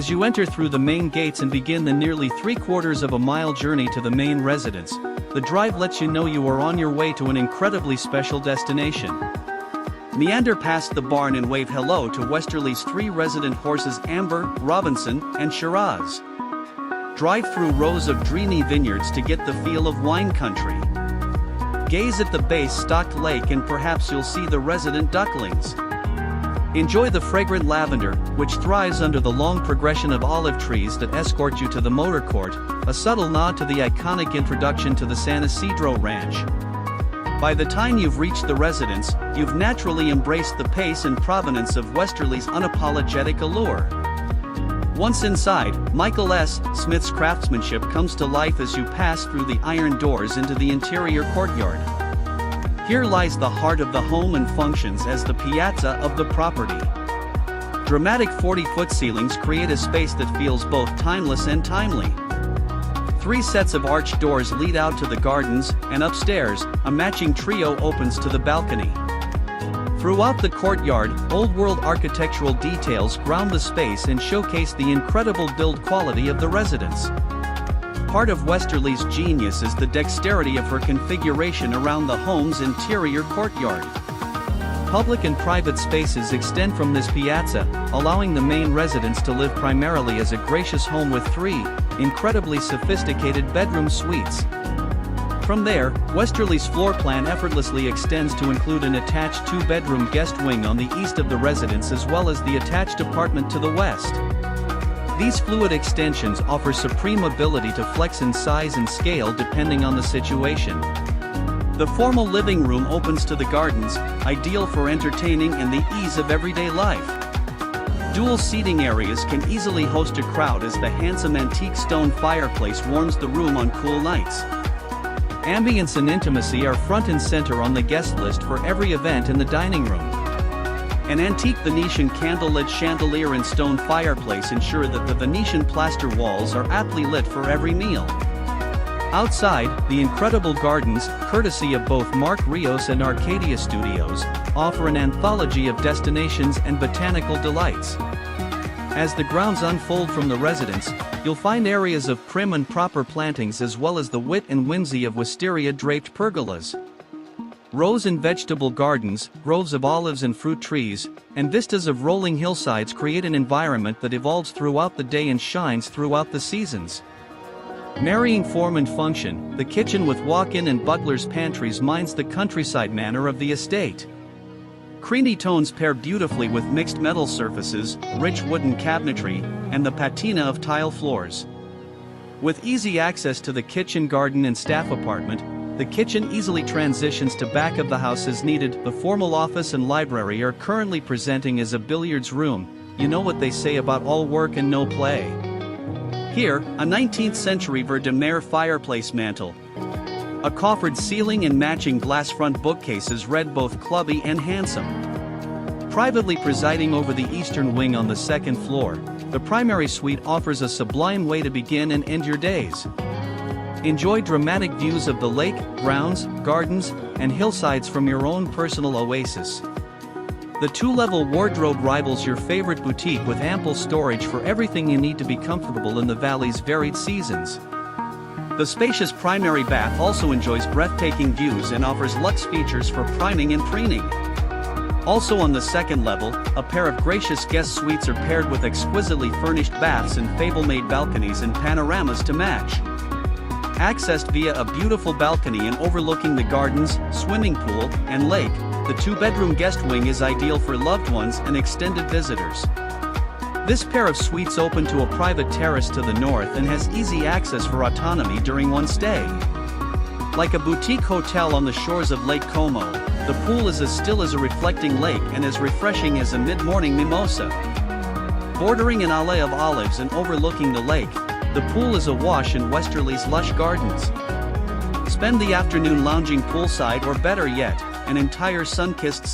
As you enter through the main gates and begin the nearly 3/4 of a mile journey to the main residence, the drive lets you know you are on your way to an incredibly special destination. Meander past the barn and wave hello to Westerly's 3 resident horses Amber, Robinson, and Shiraz. Drive through rows of dreamy vineyards to get the feel of wine country. Gaze at the base-stocked lake and perhaps you'll see the resident ducklings. Enjoy the fragrant lavender, which thrives under the long progression of olive trees that escort you to the motor court, a subtle nod to the iconic introduction to the Santa Ynez Ranch. By the time you've reached the residence, you've naturally embraced the pace and provenance of Westerly's unapologetic allure. Once inside, Michael S. Smith's craftsmanship comes to life as you pass through the iron doors into the interior courtyard. Here lies the heart of the home and functions as the piazza of the property. Dramatic 40-foot ceilings create a space that feels both timeless and timely. 3 sets of arched doors lead out to the gardens, and upstairs, a matching trio opens to the balcony. Throughout the courtyard, old-world architectural details ground the space and showcase the incredible build quality of the residence. Part of Westerly's genius is the dexterity of her configuration around the home's interior courtyard. Public and private spaces extend from this piazza, allowing the main residence to live primarily as a gracious home with 3 incredibly sophisticated bedroom suites. From there, Westerly's floor plan effortlessly extends to include an attached 2-bedroom guest wing on the east of the residence as well as the attached apartment to the west. These fluid extensions offer supreme ability to flex in size and scale depending on the situation. The formal living room opens to the gardens, ideal for entertaining and the ease of everyday life. Dual seating areas can easily host a crowd as the handsome antique stone fireplace warms the room on cool nights. Ambience and intimacy are front and center on the guest list for every event in the dining room. An antique Venetian candlelit chandelier and stone fireplace ensure that the Venetian plaster walls are aptly lit for every meal. Outside, the incredible gardens, courtesy of both Mark Rios and Arcadia Studios, offer an anthology of destinations and botanical delights. As the grounds unfold from the residence, you'll find areas of prim and proper plantings as well as the wit and whimsy of wisteria-draped pergolas. Rose and vegetable gardens, groves of olives and fruit trees, and vistas of rolling hillsides create an environment that evolves throughout the day and shines throughout the seasons. Marrying form and function, the kitchen with walk-in and butler's pantries mines the countryside manner of the estate. Creamy tones pair beautifully with mixed metal surfaces, rich wooden cabinetry, and the patina of tile floors. With easy access to the kitchen, garden and staff apartment, the kitchen easily transitions to back of the house as needed. The formal office and library are currently presenting as a billiards room. You know what they say about all work and no play. Here, a 19th century Ver de Mer fireplace mantel. A coffered ceiling and matching glass front bookcases read both clubby and handsome. Privately presiding over the eastern wing on the 2nd floor, the primary suite offers a sublime way to begin and end your days. Enjoy dramatic views of the lake, grounds, gardens, and hillsides from your own personal oasis. The 2-level wardrobe rivals your favorite boutique with ample storage for everything you need to be comfortable in the valley's varied seasons. The spacious primary bath also enjoys breathtaking views and offers luxe features for priming and preening. Also on the 2nd level, a pair of gracious guest suites are paired with exquisitely furnished baths and fable-made balconies and panoramas to match. Accessed via a beautiful balcony and overlooking the gardens, swimming pool, and lake, the 2-bedroom guest wing is ideal for loved ones and extended visitors. This pair of suites open to a private terrace to the north and has easy access for autonomy during one's stay. Like a boutique hotel on the shores of Lake Como, the pool is as still as a reflecting lake and as refreshing as a mid-morning mimosa. Bordering an alley of olives and overlooking the lake, the pool is awash in Westerly's lush gardens. Spend the afternoon lounging poolside or better yet, an entire sun-kissed